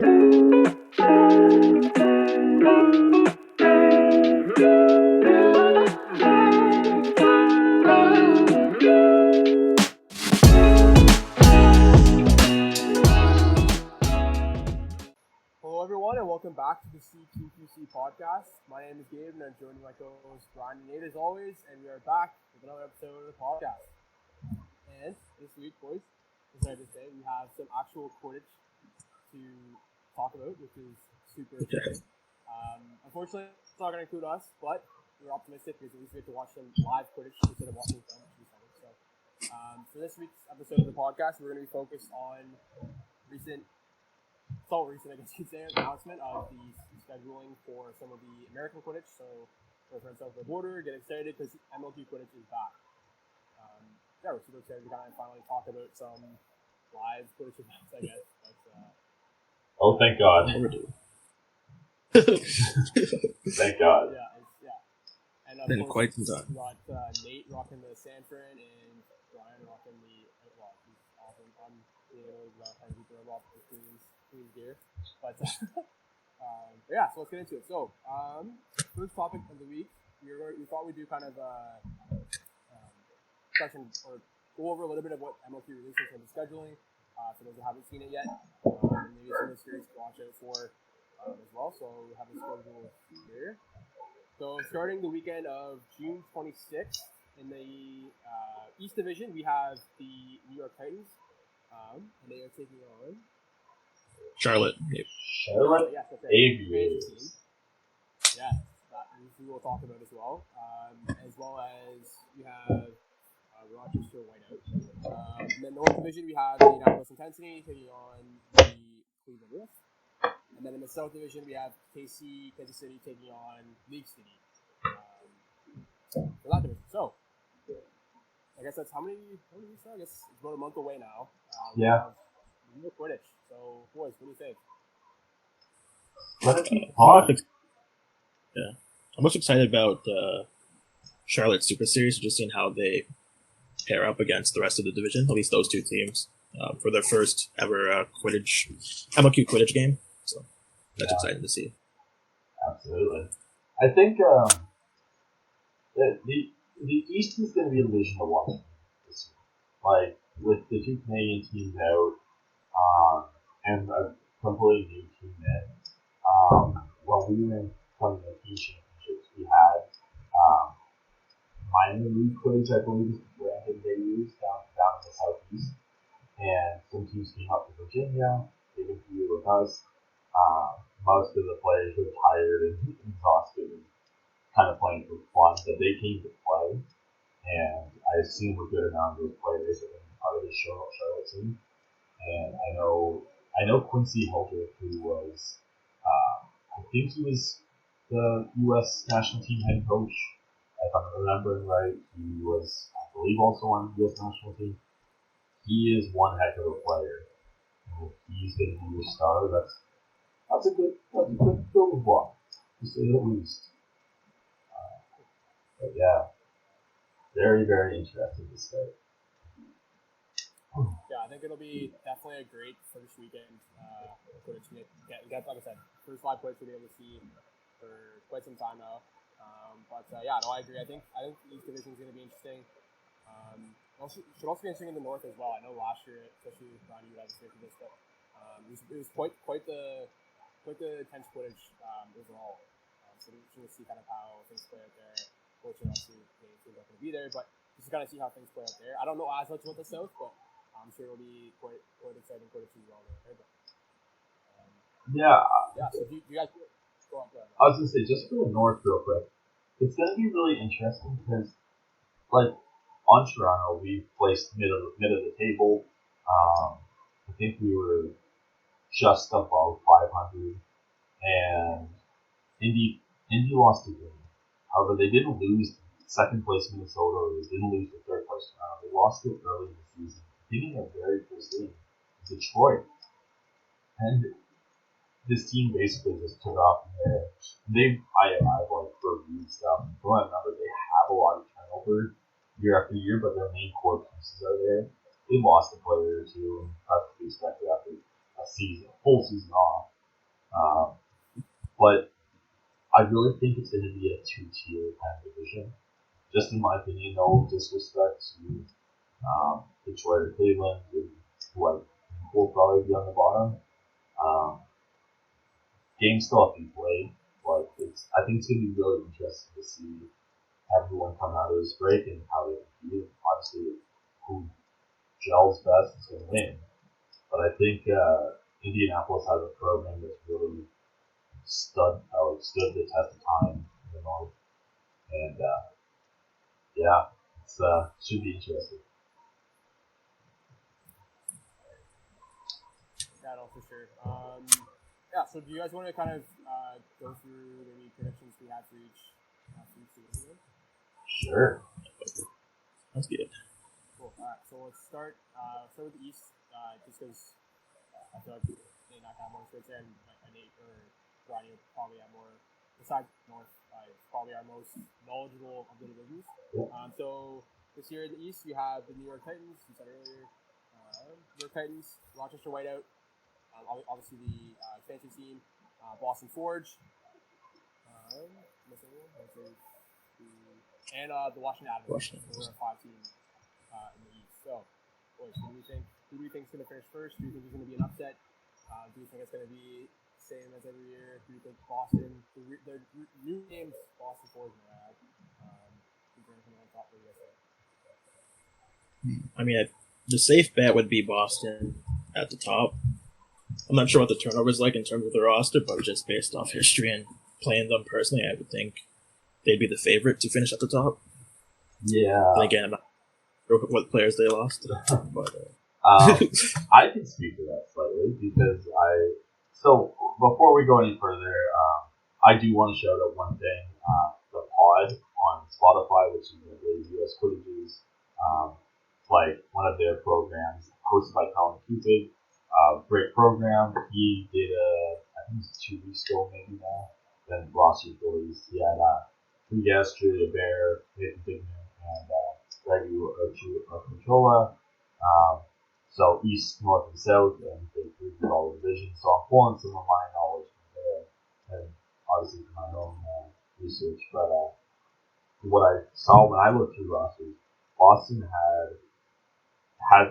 Hello everyone and welcome back to the CQQC podcast. My name is Gabe and I'm joining my co-host Bryan and Nate as always, and we are back with another episode of the podcast. And this week, boys, excited to say we have some actual quidditch to talk about, which is super exciting. Unfortunately, it's not going to include us, but we're optimistic because at least we get to watch some live quidditch instead of watching film. So, for this week's episode of the podcast, we're going to be focused on recent, I guess you could say, announcement of the scheduling for some of the American Quidditch. So, for friends south of the border, get excited because MLQ Quidditch is back. We're super excited to kind of finally talk about some live Quidditch events, I guess. But, oh, thank God. Thank God. Yeah. And of Been course, quite some time. We got Nate rocking the San Fran and Bryan rocking the, well, he's awesome. I'm being trying to keep him off the Queen's gear. But, yeah, so let's get into it. So, first topic of the week, we thought we'd do kind of discussion or go over a little bit of what MLQ released in terms of scheduling. For those who haven't seen it yet, and maybe some of the series to watch out for as well. So we have the schedule here. So starting the weekend of June 26th in the East Division, we have the New York Titans, and they are taking on Charlotte. Yep. Charlotte yes, that's right. Aviators. Yes, that we will talk about as well as we have Rochester Whiteout. In the North Division, we have Indianapolis Intensity taking on the Cleveland Wolf. And then in the South Division, we have KC, Kansas City taking on League City. For that division. So, I guess that's how many weeks now? I guess it's about a month away now. Yeah. New Quidditch. So, boys, what do you think? Let it be hot. Yeah. I'm most excited about Charlotte Super Series, just seeing how they pair up against the rest of the division, at least those two teams, for their first ever MLQ Quidditch game. So that's exciting to see. Absolutely. I think the East is going to be a division to watch this year. Like, with the two Canadian teams out, and a completely new team in, when we were in 2019 championships, we had minor league Quidditch, I believe, is the brand they used down in the Southeast. And some teams came up to Virginia, they competed with us. Most of the players were tired and exhausted and kind of playing for fun, but they came to play. And I assume a good amount of those players are going to be part of the Charlotte team. And I know Quincy Hildreth, who was, I think he was the U.S. national team head coach. If I'm remembering right, he was, I believe, also on the U.S. national team. He is one heck of a player. And if he's going to be your star, that's a good building block, to say the least. But yeah, very, very interesting to say. Yeah, I think it'll be definitely a great first weekend. Quidditch to get, like I said, first live Quidditch we'll be able to see for quite some time now. Yeah, no, I agree. I think East Division is going to be interesting. Should also be interesting in the North as well. I know last year, especially with Bryan, you guys for this, but it was quite the intense Quidditch overall. So we'll see kind of how things play out there. Fortunately, obviously, they're not going to be there, but just to kind of see how things play out there. I don't know as much about the South, but I'm sure it'll be quite exciting Quidditch as well there. But, yeah. So do you guys go on? I was going to say, just for the North real quick, it's going to be really interesting because, like, on Toronto, we placed mid of the table. I think we were just above 500, and Indy lost a game. However, they didn't lose second place Minnesota, or they didn't lose to third place Toronto. They lost it early in the season, beating a very first game, Detroit. And this team basically just took off from there. I've like reviewed stuff. Don't remember, they have a lot of turnover year after year, but their main core pieces are there. They lost a player or two and practically expected after a full season off. but I really think it's going to be a 2-tier kind of division. Just in my opinion, no disrespect to Detroit or Cleveland, who I think will probably be on the bottom. Games still have to be played, but I think it's going to be really interesting to see everyone come out of this break and how they compete. Obviously, who gels best is going to win. But I think Indianapolis has a program that's really stood the test of time in the North. And yeah, it should be interesting. Yeah, no, for sure. Yeah, so do you guys want to kind of go through the predictions we had for each division? Sure. That's good. Cool. All right, so let's start with the East, just because I feel like Nate and I have more experience there, and Nate or Bryan probably have more. Besides North, it's probably our most knowledgeable of the divisions. So this year in the East, you have the New York Titans. You said earlier, New York Titans, Rochester Whiteout. Obviously, the expansion team, Boston Forge, and the Washington Admirals. Those are our 5 teams in the East. So, boys, who do we think is going to finish first? Do you think there's going to be an upset? Do you think it's going to be the same as every year? Do you think Boston, their new names, Boston Forge, is there anything on top of you guys say? I mean, the safe bet would be Boston at the top. I'm not sure what the turnover is like in terms of the roster, but just based off history and playing them personally, I would think they'd be the favorite to finish at the top. Yeah. And again, I'm not sure what players they lost. But, I can speak to that slightly because so before we go any further, I do want to shout out one thing. The pod on Spotify, which is the US Quidditch, like one of their programs hosted by Colin Cupid. Great program. He did I think it was 2 weeks ago maybe now. Then Ross released. He had 3 guests, Julia Bear, Nathan Dignan, and Reggie Controlla. So East, North, and South, and they previewed all the divisions. So I'm pulling some of my knowledge from there, and obviously from my own research. But what I saw when I looked through rosters, Boston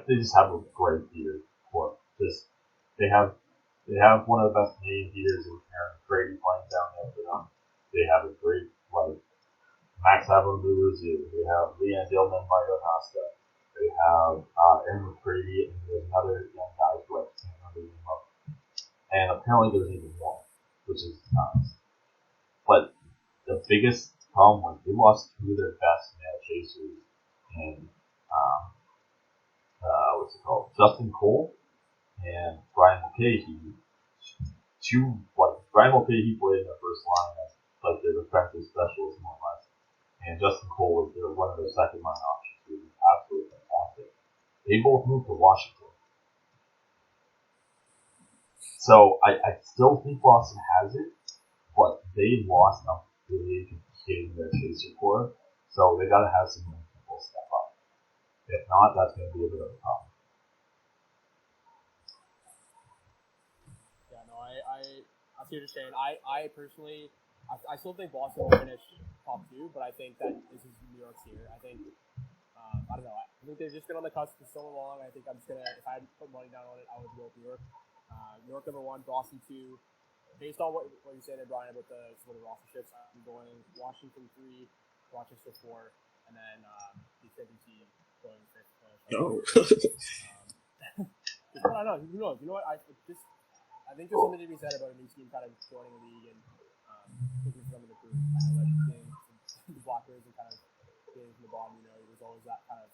they just have a great theater for they have one of the best Canadian theaters in Aaron Brady playing down there for them. They have a great Max Avon-Lewis. They have Leanne Dillman, Mario Nasta. They have Aaron McCready, and there's another young guy who I can't remember the name of. And apparently there's even more, which is nice. But the biggest problem was they lost 2 of their best male chasers in Justin Cole and Brian Mulcahy. Brian Mulcahy played in the first line as their defensive specialist more or less, and Justin Cole was one of their second line options, who was absolutely fantastic. They both moved to Washington. So I still think Boston has it, but they lost a big kid in their chaser core, so they got to have some young people step up. If not, that's going to be a bit of a problem. Yeah, no, I see what you're saying. I personally, I still think Boston will finish top 2, but I think that this is New York's year. I think, I don't know. I think they've just been on the cusp for so long. I think I'm just gonna, if I had to put money down on it, I would go with New York. New York number 1, Boston 2. Based on what you said, Bryan, about the sort of roster shifts, I'm going Washington 3, Rochester 4, and then the second team going 5th. I don't know. Who knows? You know what? I think there's something to be said about a new team kind of joining the league and looking for something to prove. I know that getting the Blackbirds and kind of getting from the bottom, there's always that kind of.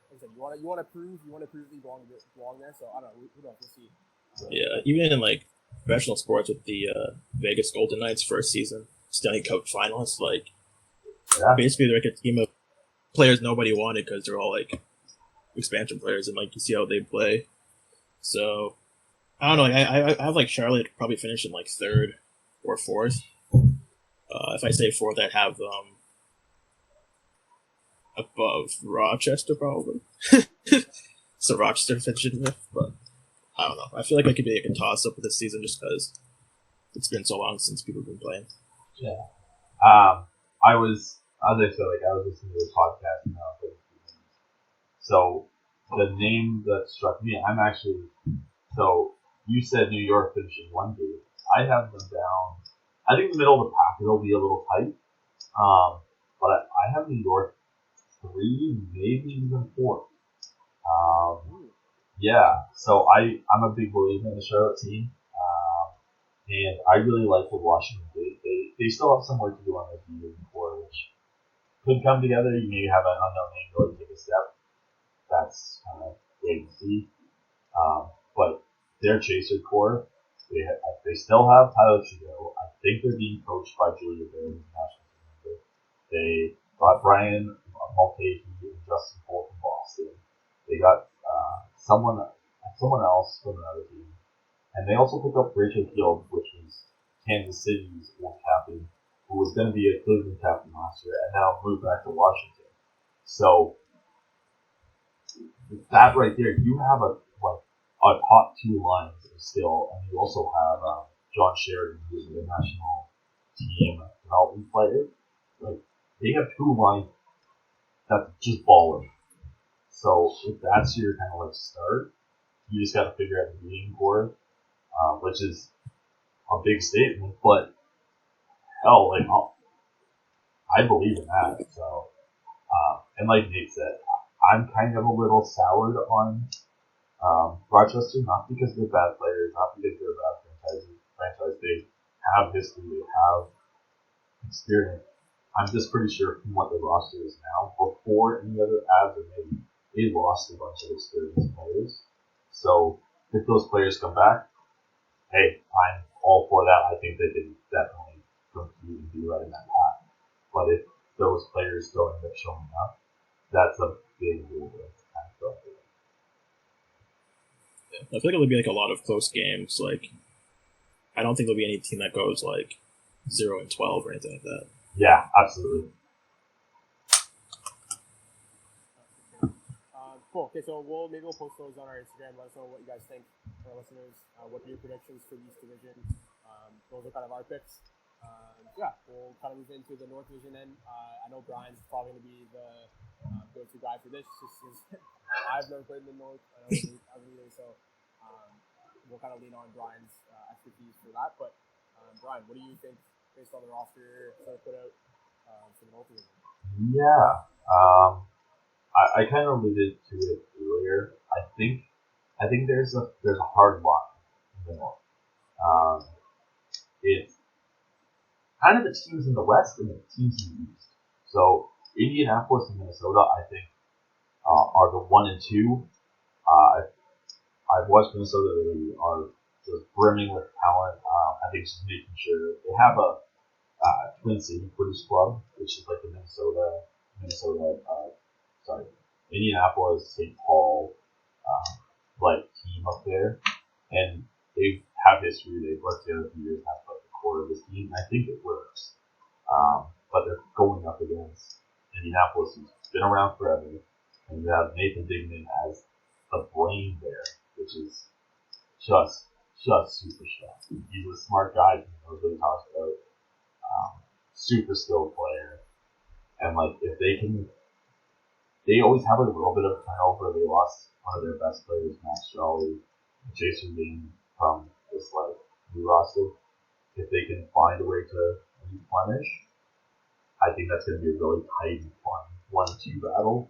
Like I said, you want to prove that you belong there. So I don't know. Who knows? We'll see. Yeah, even in professional sports with the Vegas Golden Knights first season Stanley Cup finalists, basically they're a team of players nobody wanted because they're all expansion players, and you see how they play. So I don't know. I have Charlotte probably finish in 3rd or 4th. If I say 4th, I'd have them above Rochester probably. So Rochester finishing 5th, but I don't know. I feel like I could be a toss up with this season just because it's been so long since people have been playing. Yeah. I was, as I said, like I was listening to a podcast now. So the name that struck me, so you said New York finishing one game. I have them down. I think the middle of the pack it'll be a little tight. But I have New York 3, maybe even 4. Yeah, so I'm a big believer in the Charlotte team, and I really like what Washington did. They still have some work to do on their D core, which could come together. You maybe have an unknown name really take a step. That's kind of wait and see. But their chaser core, they still have Tyler Trudeau. I think they're being coached by Julia Barry, the national team member. They got Bryan Mulcahy and Justin Cole from Boston. They got someone else from another team. And they also picked up Rachel Field, which was Kansas City's old captain, who was going to be a Cleveland captain last year, and now moved back to Washington. So that right there, you have a top 2 lines of skill, and you also have John Sheridan, who's a national team development player. Like they have 2 lines that's just baller. So if that's your kind of like start, you just got to figure out the beating core, which is a big statement, but hell, like I believe in that. So, and like Nate said, I'm kind of a little soured on Rochester, not because they're bad players, not because they're a bad franchise. They have history, they have experience. I'm just pretty sure from what the roster is now, before any other ads are made, they lost a bunch of experienced players. So if those players come back, hey, I'm all for that. I think they can definitely compete and be right in that path. But if those players don't end up showing up, that's a big rule. Yeah. I feel like it'll be like a lot of close games. Like, I don't think there'll be any team that goes like 0-12 or anything like that. Yeah, absolutely. Cool. Okay, so maybe we'll post those on our Instagram. Let us know what you guys think, our listeners. What are your predictions for the East Division? Those are kind of our picks. Yeah, we'll kind of move into the North Division then. I know Bryan's probably going to be the go-to guy for this, just because I've never played in the North. I know either, so we'll kind of lean on Bryan's expertise for that. But Bryan, what do you think based on the roster that I put out for the North Division? Yeah, I kind of alluded to it earlier. I think there's a hard line in the North. It's kind of the teams in the West and the teams in the East. So Indianapolis and Minnesota, I think, are the 1 and 2. I've watched Minnesota; they are just brimming with talent. I think just making sure they have a Twin City Quidditch Club, which is like the Indianapolis, St. Paul, like team up there, and they have history. They've worked together for years, have like the core of this team. And I think it works, but they're going up against Indianapolis, who's been around forever, and you have Nathan Dignan as the brain there, which is just super strong. He's a smart guy. He knows what he talks about. Super skilled player, and like if they always have a little bit of turnover. They lost one of their best players, Max Jolly, Jason Dean from this like new roster. If they can find a way to replenish, I think that's going to be a really tight and fun 1-2 battle.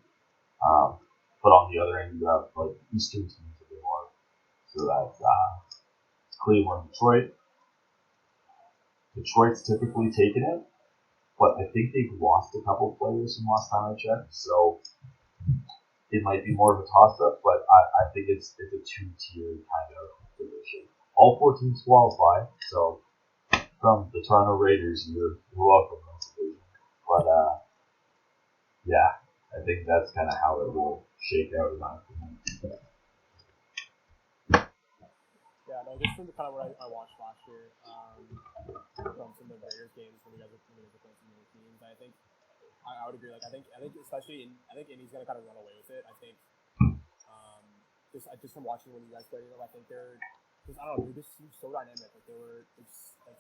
But on the other end, you have like Eastern teams of the North, so that's Cleveland, Detroit. Detroit's typically taken it, but I think they've lost a couple players from last time I checked, so it might be more of a toss-up, but I think it's a 2-tier kind of division. All 4 teams qualify, so from the Toronto Raiders, you're welcome in this division. But yeah, I think that's kind of how it will shake out in my opinion. Yeah, no, just from the kind of what I watched last year from some of the Raiders games when you guys were playing some of the teams, I think I would agree. Like I think especially I think Indy's gonna kind of run away with it. I think just from watching when you guys play them, I think they're because I don't know, they just seemed so dynamic. Like it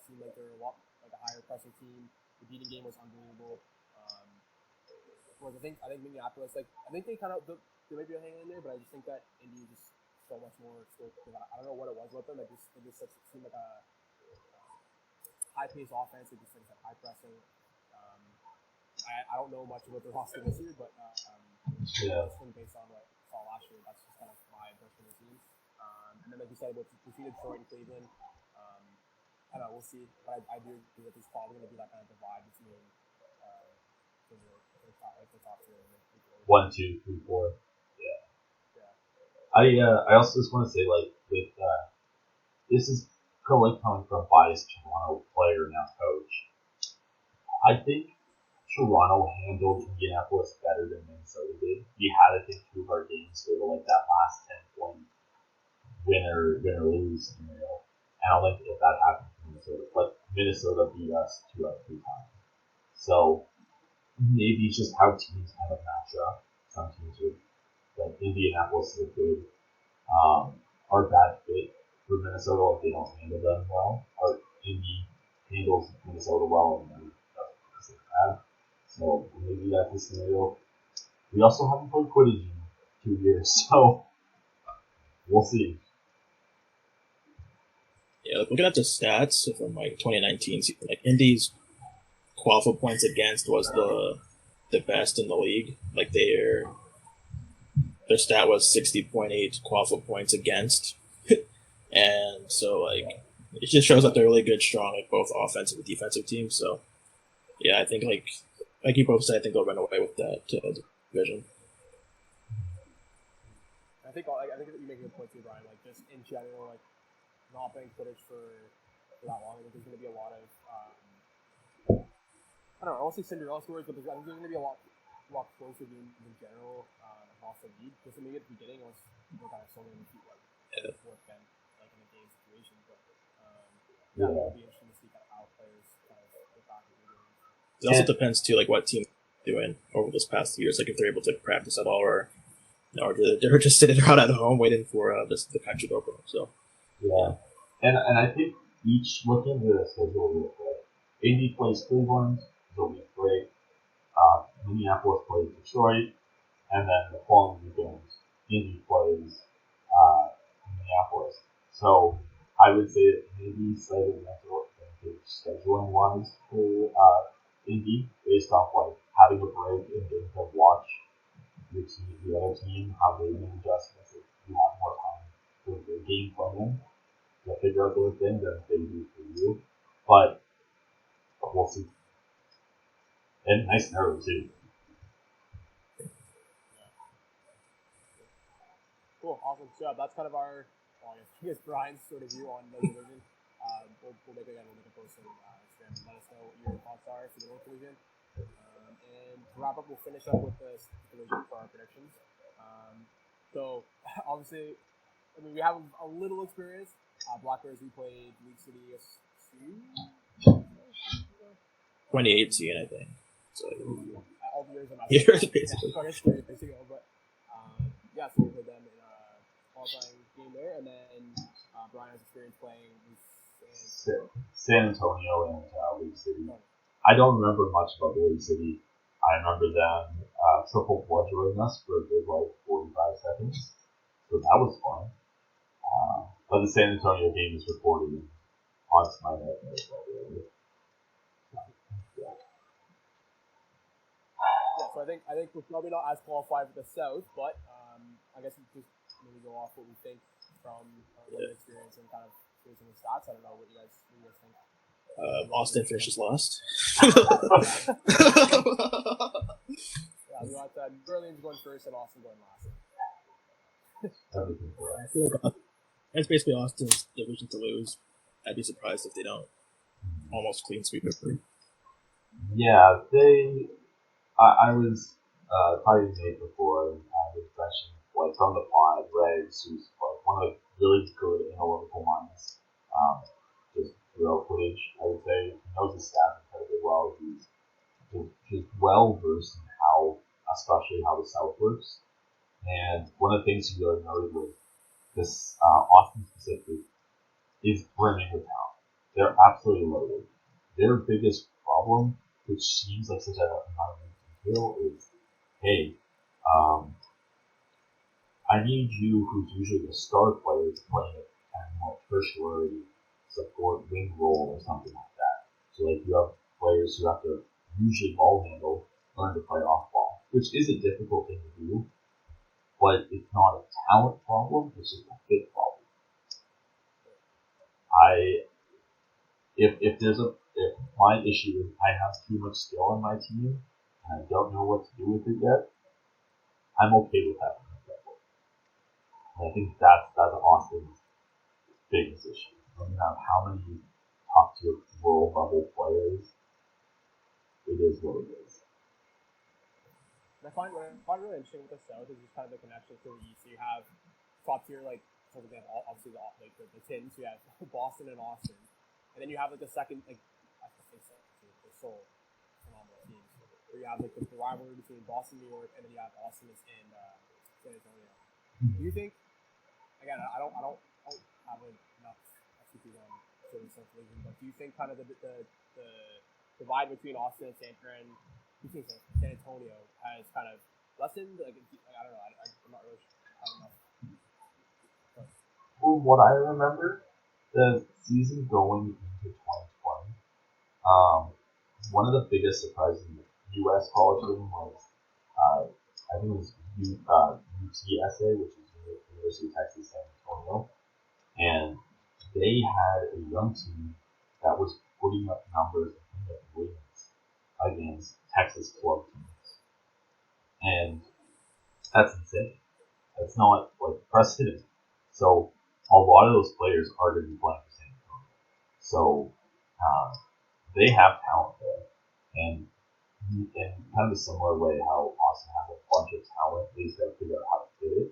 seemed like they were a lot like a higher pressure team. The beating game was unbelievable. Whereas I think Minneapolis, like I think they kind of they might be hanging in there, but I just think that Indy is just so much more explosive. I don't know what it was with them. It just seemed like a high paced offense. It just like high pressing. I don't know much about their roster this year, but just based on what I saw last year, that's just kind of my impression of the team. And then like you said, between Detroit and Cleveland, I don't know, we'll see. But I do agree that there's probably going to be that kind of divide between the top two. 1, 2, 3, 4. I also just want to say, like, with this is kind of like coming from a biased Toronto player now coach. I think Toronto handled Indianapolis better than Minnesota did. We had, I think, 2 of our games sort of like that last 10-point win or lose scenario. I don't think if that happened to Minnesota, but Minnesota beat us 2 out of 3 times. So maybe it's just how teams kind of match up. Some teams are like Indianapolis is good. Are bad fit for Minnesota if they don't handle them well. Or Indy handles Minnesota well and then doesn't bad. So maybe that's the scenario. We also haven't played quidditch in 2 years, so we'll see. Yeah, looking at the stats from like 2019 season, like Indy's qualified points against was the best in the league. Like their stat was 60.8 qualified points against, and so like it just shows that they're really good, strong, like both offensive and defensive teams. So yeah, I think like you both said, I think they'll run away with that division. I think you make a good point too, Bryan. Like just in general, like not playing footage for that long. I think there's going to be a lot of I don't know. I won't say Cinderella stories, but I think there's going to be a lot closer games in general across the league. Just maybe at the beginning, once people kind of sold in like fourth then, like in a game situation. But it'll be interesting to see kind of how players kind of get back into the games. It also depends too, like what team they're doing over this past years. Like if they're able to practice at all, or they're just sitting around at home waiting for the country to open up. So and I think each looking at the schedule real quick. Indy plays Cleveland, it'll be great. Minneapolis plays Detroit, and then the following weekend, Indy plays Minneapolis. So I would say that maybe slightly mental advantage scheduling wise for Indy, based off like having a break and getting to watch your team, the other team, how they make adjustments. If you have more time for the game plan to figure out those things than they do for you. But we'll see. And nice narrow too. Cool, awesome. So that's kind of our, I guess Bryan's sort of view on the division. We'll make a post on Instagram and let us know what your thoughts are for the North Division. And to wrap up, we'll finish up with the division for our predictions. So obviously, I mean we have a little experience. Black Bears, we played League City 2018, I think. So all the years I'm not years basically. So I guess 3 years ago, but so we played them in a qualifying game there, and then Bryan has experience playing San Antonio and League City. I don't remember much about the League City. I remember them triple bludgeoning us for a good like 45 seconds, so that was fun. But the San Antonio game is recorded and haunts my nightmares. So I think we're probably not as qualified for the South, but I guess we just maybe go off what we think from our experience and kind of some of the stats. I don't know what you guys think. Austin finishes last. We got New Orleans going first and Austin going last. I feel like that's basically Austin's division to lose. I'd be surprised if they don't almost clean sweep it. Yeah, I was talking to Nate before, and I was mentioning like from the pod, Regs, who's like one of the really good analytical minds, just real footage. I would say he knows his staff incredibly well. He's well versed in especially how the South works. And one of the things he really noted was this Austin specifically is brimming with talent. They're absolutely loaded. Their biggest problem, which seems like such a amount of detail, is, hey, I need you, who's usually the star player, playing a kind of more tertiary support wing role or something like that. So like you have players who have to usually ball handle, learn to play off ball, which is a difficult thing to do, but it's not a talent problem, it's just a fit problem. If my issue is I have too much skill on my team and I don't know what to do with it yet, I'm okay with having that level. And I think that's Austin's biggest issue. When you have how many top tier world level players, it is what it is. And what I find really interesting with the South is just kind of the connection to the East. So you have top tier, like, for example, obviously the Tins, you have Boston and Austin. And then you have like the second, like, I think the Seoul phenomenal teams. Where you have like the rivalry between Boston, New York, and then you have Austin and San Antonio. Do you think? Again, I don't have enough expertise on certain division, but do you think kind of the divide between Austin and San Antonio has kind of lessened? Like, I don't know. I'm not really sure. I don't know. From what I remember, the season going into 2020, one of the biggest surprises in the U.S. college game was, I think it was UTSA, which is University of Texas San Antonio, and they had a young team that was putting up numbers and putting up wins against Texas club teams, and that's insane. That's not like precedent. So a lot of those players are going to be playing for San Antonio. So they have talent there. And in kind of a similar way how Austin has a bunch of talent, they just got to figure out how to fit it.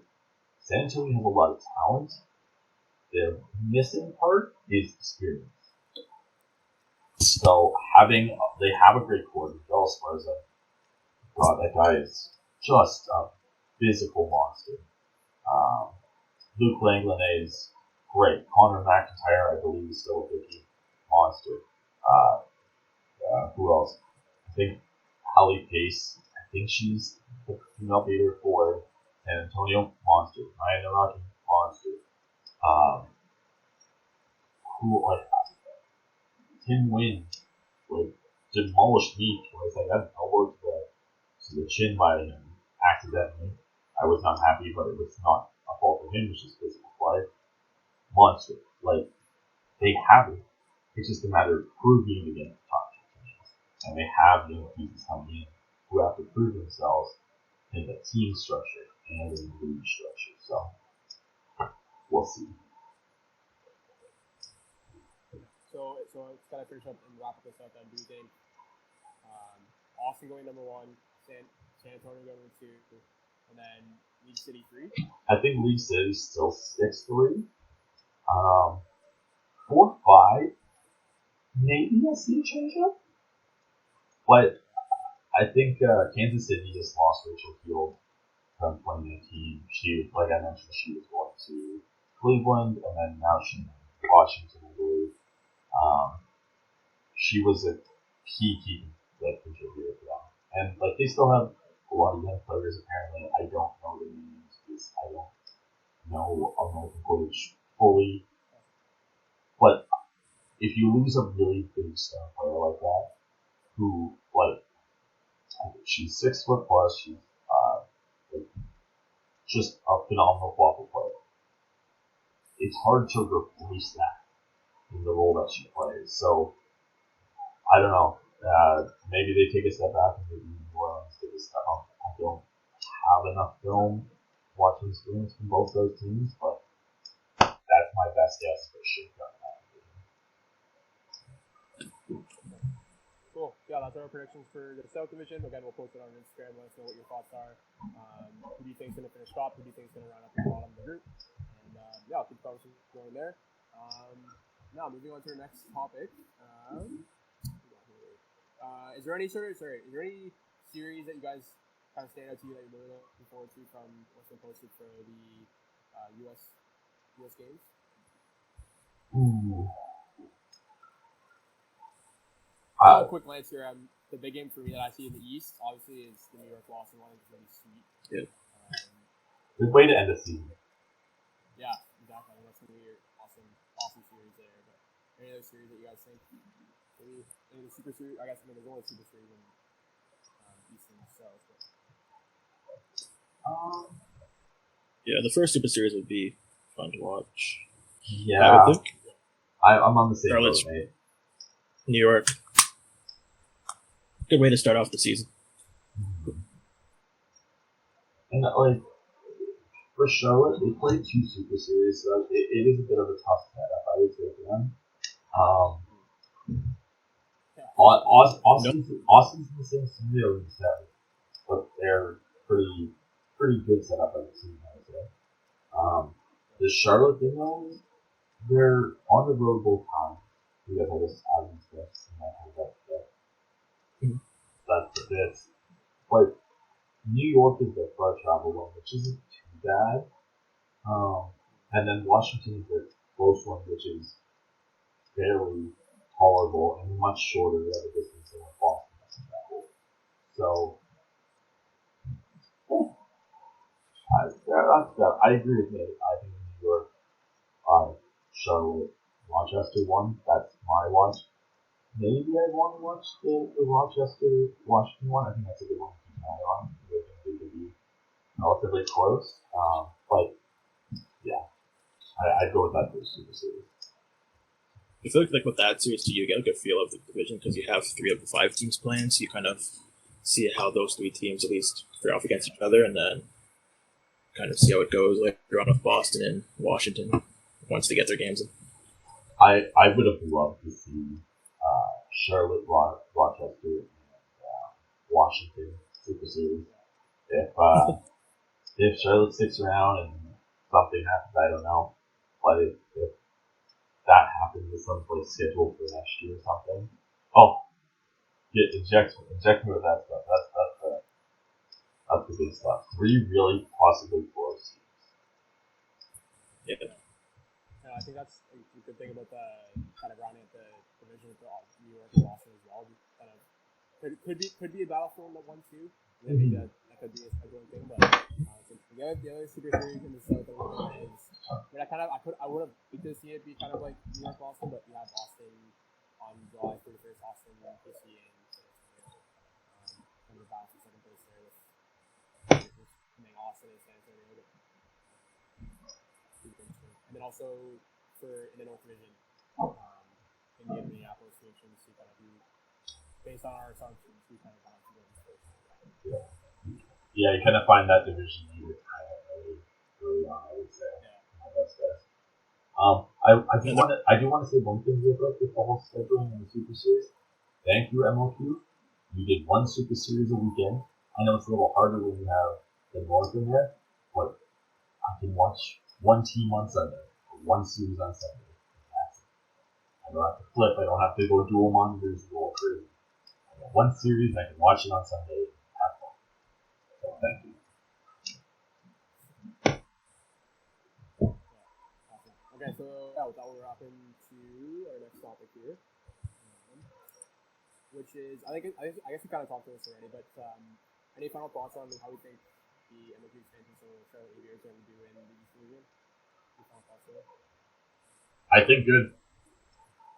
San Antonio has a lot of talent. The missing part is experience. So they have a great core. Miguel Esparza, God, that guy is just a physical monster. Luke Langlanais is great. Connor McIntyre, I believe, is still a big monster. Who else? I think Hallie Pace. I think she's the female leader for San Antonio, monster. Ryan Naraki, monster. Tim Wynn, like, demolished me twice. I got an elbow to the chin by him accidentally. I was not happy, but it was not a fault of him. It was just physical play. Monster. Like, they have it. It's just a matter of proving it against top teams. And they have young pieces coming in who have to prove themselves in the team structure and in the league structure. So, we'll see. So it's kind of finish up and wrap this up. Then do you think Austin going number 1, San Antonio going number 2, and then League City 3? I think League City's still 6-3. 4-5. Maybe I'll see a change up. But I think Kansas City just lost Rachel Field from 2019. She, like I mentioned, she was going to Cleveland, and then now she's in Washington, I believe. She was a key contributor for them. And like they still have a lot of young players apparently. I don't know the names because I don't know American Quidditch fully. But if you lose a really big star player like that, who like she's 6 foot plus, she's like, just a phenomenal waffle player. It's hard to replace that in the role that she plays. So I don't know. Maybe they take a step back and maybe New Orleans take a step up. I don't have enough film watching experience from both those teams, but that's my best guess for shake-up. Cool. Yeah, that's our predictions for the South Division. Again, we'll post it on Instagram. Let us know what your thoughts are. Who do you think is going to finish top? Who do you think is going to run up the bottom of the group? And yeah, I'll keep the conversation going there. Now, moving on to our next topic. Is there any series that you guys kind of stand out to you that you're really looking forward to from what's been posted for the U.S. games? Ooh. A quick glance here. The big game for me that I see in the East, obviously, is the New York Boston one. It's really sweet. Yeah. Good way to end the season. Yeah, exactly. I think that's gonna be an awesome series there. But any other series that you guys think? Maybe any of the Super Series. I guess there's only Super Series in East and South. But. Yeah, the first Super Series would be fun to watch. Yeah, I would think. I'm on the same boat, Charlotte's mate. New York. Good way to start off the season. And like for Charlotte, they played 2 Super Series, so it is a bit of a tough setup, I would say, for them. Austin's in the same scenario as them, but they're pretty good setup as a team, I would say. The Charlotte thing though, they're on the road both times. You guys, I guess, Adams in my head, that's it. But New York is the far travel one, which isn't too bad. And then Washington is the close one, which is fairly tolerable and much shorter of a distance than Boston. So, I agree with Nate. I think New York, Charlotte, Rochester one. That's my watch. Maybe I want to watch the Rochester Washington one. I think that's a good one to keep an eye on. I think they could be relatively close. But yeah, I'd go with that for the Super Series. I feel like with that series, you get a good feel of the division because you have 3 of the 5 teams playing, so you kind of see how those 3 teams at least fare off against each other, and then kind of see how it goes later on with Boston and Washington once they get their games in. I would have loved to see Charlotte, Rochester, and Washington Super Series. If Charlotte sticks around and something happens, I don't know. But if that happens with someplace scheduled for next year or something, inject me with that stuff. That's the good stuff. 3 really possibly close teams. Yeah. I think that's a good thing about the kind of rounding up the division with the New York and Boston as well. Kind of could be a battle for the 1-2. Maybe that could be a scheduling thing, but the other Super Series in the South that we're in is. I would have liked to see it be kind of like New York Boston, but we have Boston on July 31st, Austin, KC, and kind of the battle for second place there with Austin and San Antonio. And then also in the North Division, India and Minneapolis, we can see kind of who, based on our assumptions, who kind of got to go first. Yeah, you kind of find that division leader kind of early on, I would say. Yeah. That's best. I do want to say one thing about the whole scheduling and the Super Series. Thank you, MLQ. You did 1 Super Series a weekend. I know it's a little harder when you have the North in there, but I can watch 1 team on Sunday, or 1 series on Sunday. That's it. I don't have to flip. I don't have to go dual monitors and go crazy. I got 1 series. I can watch it on Sunday and have fun. So thank you. Okay, so with that, we're up into our next topic here, which is I guess we kind of talked about this already, but any final thoughts on how we think the MLQ expansion so Charlotte Aviators are going to do in the East Division? I think good.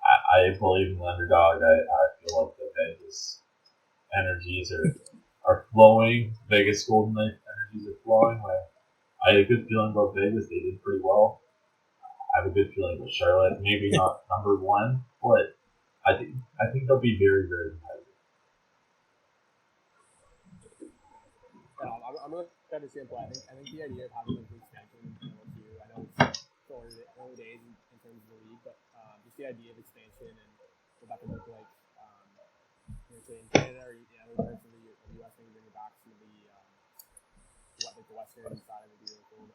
I believe in the underdog. I feel like the Vegas energies are flowing. Vegas Golden Knight energies are flowing. I had a good feeling about Vegas. They did pretty well. I have a good feeling about Charlotte. Maybe not number 1, but I think they'll be very, very competitive. I'm going to kind of simple. I think the idea of having the expansion in MLQ, I know it's early days in terms of the league, but just the idea of expansion and what that could look like, say in Canada or other parts of the U.S. maybe bringing back some of the western side of it would be really cool.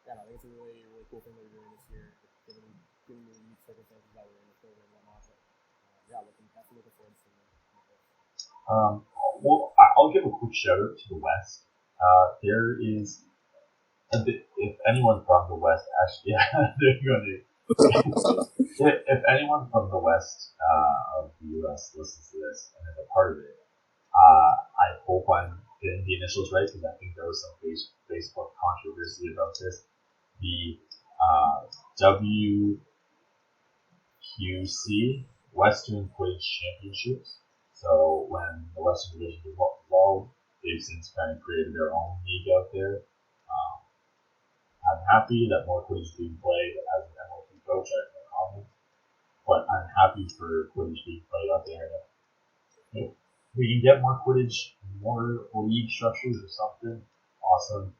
I think it's a really, really cool thing that we're doing this year, given the unique circumstances that we're in with COVID and whatnot. But definitely looking forward to seeing it. Well, I'll give a quick shout out to the West. There is if anyone from the West, actually, yeah, they're going to If anyone from the west of the U.S. listens to this and is a part of it, I hope I'm getting the initials right because I think there was some Facebook controversy about this. The WQC, Western Quidditch Championships. So when the Western Division was involved, they've since kind of created their own league out there. I'm happy that more Quidditch is being played. As an MLQ coach, I have no comment. But I'm happy for Quidditch being played out there. If we can get more Quidditch, more league structures or something, awesome.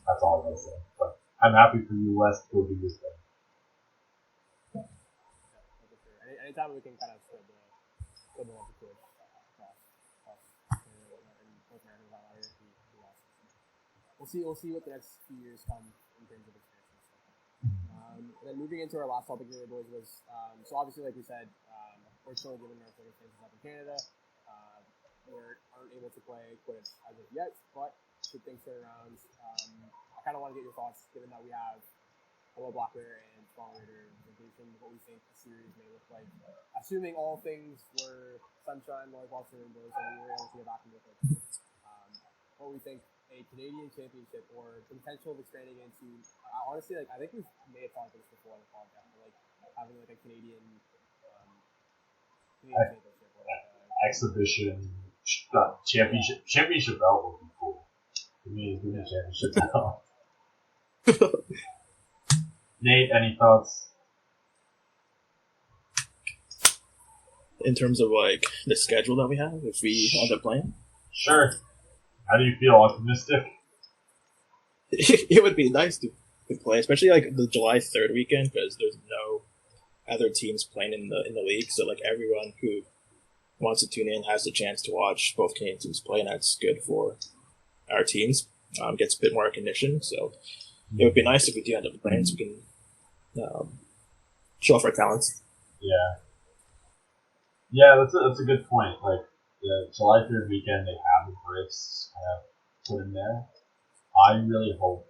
That's all I'm going to say. But I'm happy for you, West, to do this thing. Yeah, for sure. Anytime we can kind of spread the love of Quidditch across Canada and North America, that'll be awesome. We'll see what the next few years come in terms of expansion and stuff. Then moving into our last topic here, boys, was so obviously, like we said, unfortunately, given our circumstances up in Canada, we aren't able to play Quidditch as of yet. But should things turn around, I kind of want to get your thoughts, given that we have a little Black Bear and Strong Raider representation, what we think the series may look like, assuming all things were sunshine, lollipop, rainbows, and we were able to get back into it. What we think a Canadian championship or the potential of expanding into, honestly, like I think we may have talked about this before on the podcast, but like having like a Canadian championship or exhibition championship belt would be cool. Give me a championship belt. Nate, any thoughts? In terms of like the schedule that we have, if we end up playing? Sure. How do you feel? Optimistic? It would be nice to play, especially like the July 3rd weekend, because there's no other teams playing in the league, so like everyone who wants to tune in has the chance to watch both Canadian teams play, and that's good for our teams. Gets a bit more recognition, so it would be nice if we do end up playing, so we can show off our talents. Yeah, that's a good point. Like the July 3rd weekend, they have the breaks put in there. I really hope.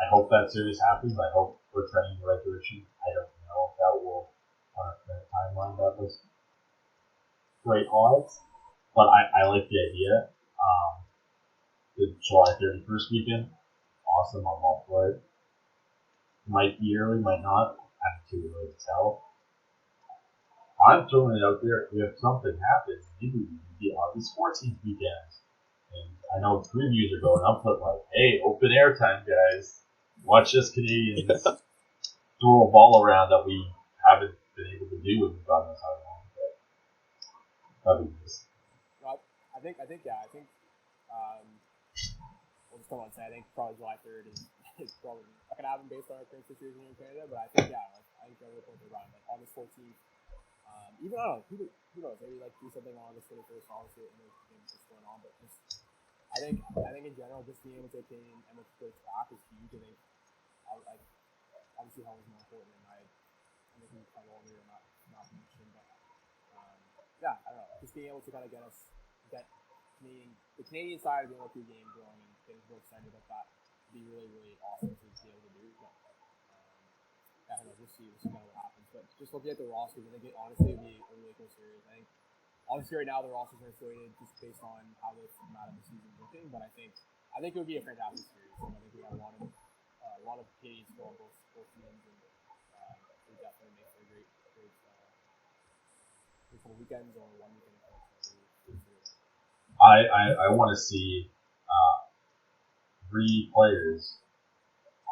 I hope that series happens. I hope we're trending in the right direction. I don't know if that will on a current timeline that was great odds, but I like the idea. The July 31st weekend, awesome. I'm all for it. Might be early, might not. I'm too early to tell. I'm throwing it out there. If something happens, maybe we can be August 14th weekend. And I know previews are going up, but like, hey, open air time, guys. Watch us Canadians throw a ball around that we haven't been able to do in God knows how long. But that'd be nice. Well, I think, we'll just come on and say, I think probably July 3rd is probably not going to happen based on our current situation in Canada, but I think, yeah, like, I think the other point around, like, August 14th, even, I don't know, who knows, maybe, like, do something on August 31st, obviously, and there's things just going on, but just, I think in general, just being able to obtain MLQ back is huge. I think, like, obviously, health is more important, and I think we kind of all agree on that, not to mention, but, yeah, I don't know, just being able to kind of get the Canadian side of the MLQ game growing and getting people excited about that would be really, really awesome to be able to do, but, yeah, I don't know, we'll see kind of what happens, but just looking at the rosters, I think it honestly would be a really cool series. I think, obviously, right now the rosters are slated just based on how the format of the season is looking, but I think it would be a fantastic series. I think we have a lot of Canadians on both teams, and it would definitely make for a great couple weekends or one weekend. I want to see 3 players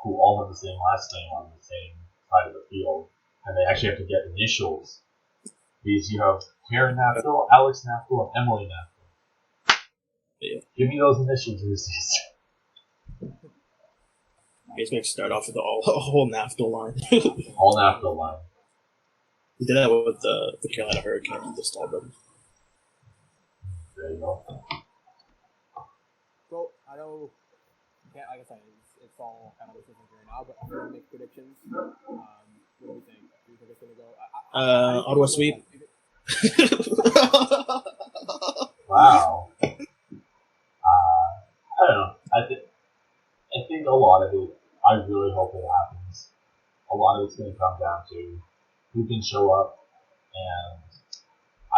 who all have the same last name on the same side of the field, and they actually have to get initials. Because you have Karen Naftel, Alex Naftel, and Emily Naftel. Yeah. Give me those initials, Reese's. You guys make start off with a whole Naftel line. All Naftel line. We did that with the Carolina Hurricanes with the Stahl brothers. There you go. So, I know, like I said, it's all kind of what's right now, but I'm going to make predictions. What do you think? Do you think it's going to go? Ottawa sweep. Wow. I don't know. I think a lot of it, I really hope it happens. lot of it's going to come down to who can show up, and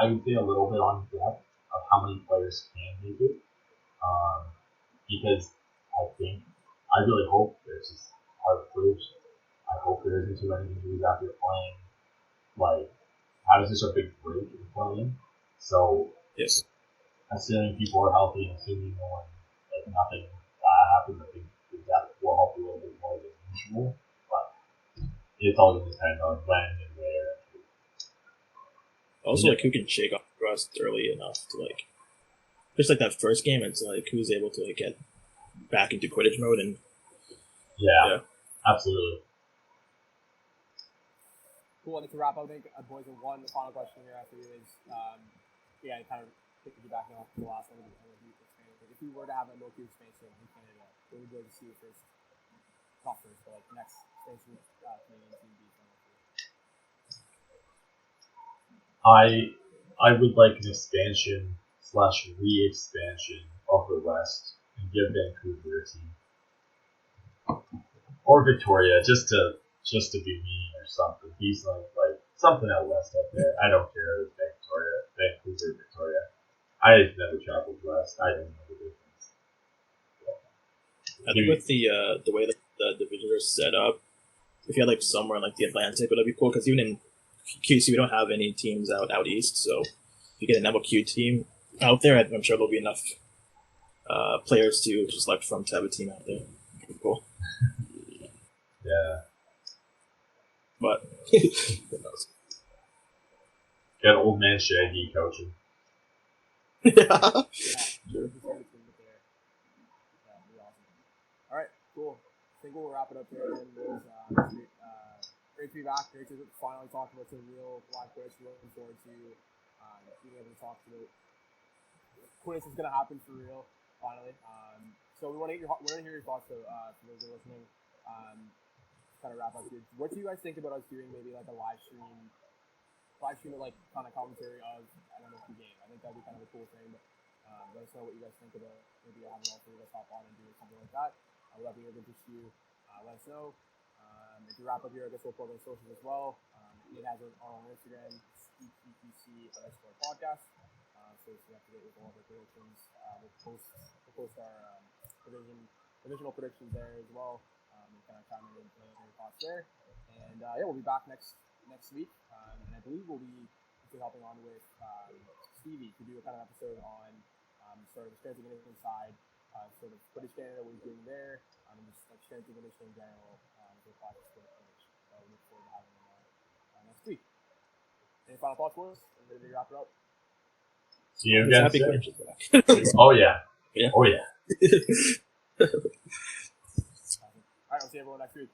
I would say a little bit on depth of how many players can make it. Because I really hope there's just hard proofs. I hope there isn't too many injuries after playing. Like, how is this a big break in playing? So, Yes. assuming people are healthy and assuming no one, like, nothing bad happens, I think that will help a little bit more than usual. But it's all going to depend on when and where. Also, like, who can shake off rust early enough to, like, just like that first game, it's like who's able to, like, get back into Quidditch mode and Yeah. Absolutely. Cool. And to wrap up, I think, boys, one final question here after you is, kind of piggybacking off the last one, if we were to have an MLQ expansion in Canada, where would you like to see the first, not first, but like next expansion Canadian team be from? I would like an expansion / re-expansion of the West and give Vancouver a team. Or Victoria, just to be mean or something. He's like something out west up there. I don't care if it's Vancouver, Victoria. I just never traveled west. I don't know the difference. I think with the way that the divisions are set up, if you had like somewhere in like the Atlantic, would be cool because even in QC we don't have any teams out east. So if you get an MLQ team out there, I'm sure there'll be enough players to select from to have a team out there. Cool. Yeah. But who knows? Get old man Shaggy coaching. Yeah. Sure. All right, cool. I think we'll wrap it up there. And great to be back. Great to finally talk about some real live Quidditch. Looking forward to being able to talk to Quidditch is going to happen for real finally. So we want to hear your thoughts. So for those who are listening, kind of wrap up here. What do you guys think about us doing maybe like a live stream of like kind of commentary of MLQ game? I think that'd be kind of a cool thing. But let us know what you guys think about maybe having all three of us hop on and do something like that. Would that be of interest to you? Let us know. If you wrap up here, I guess we'll put on socials as well. It has it on Instagram, CQQC_podcast. So if you have to get with all of our predictions, we'll post our divisional predictions there as well. And kind of chime in and your thoughts there. And we'll be back next week. And I believe we'll be helping on with Stevie to do a kind of episode on sort of the strength and conditioning side, sort of Quidditch Canada, what we're doing there, and just like strength and conditioning in general for classes for Quidditch. So we look forward to having them on next week. Any final thoughts, boys? Ready to wrap it up? See you again. Happy Quidditch. Oh yeah. Yeah. Oh yeah. All right, I'll see everyone next week.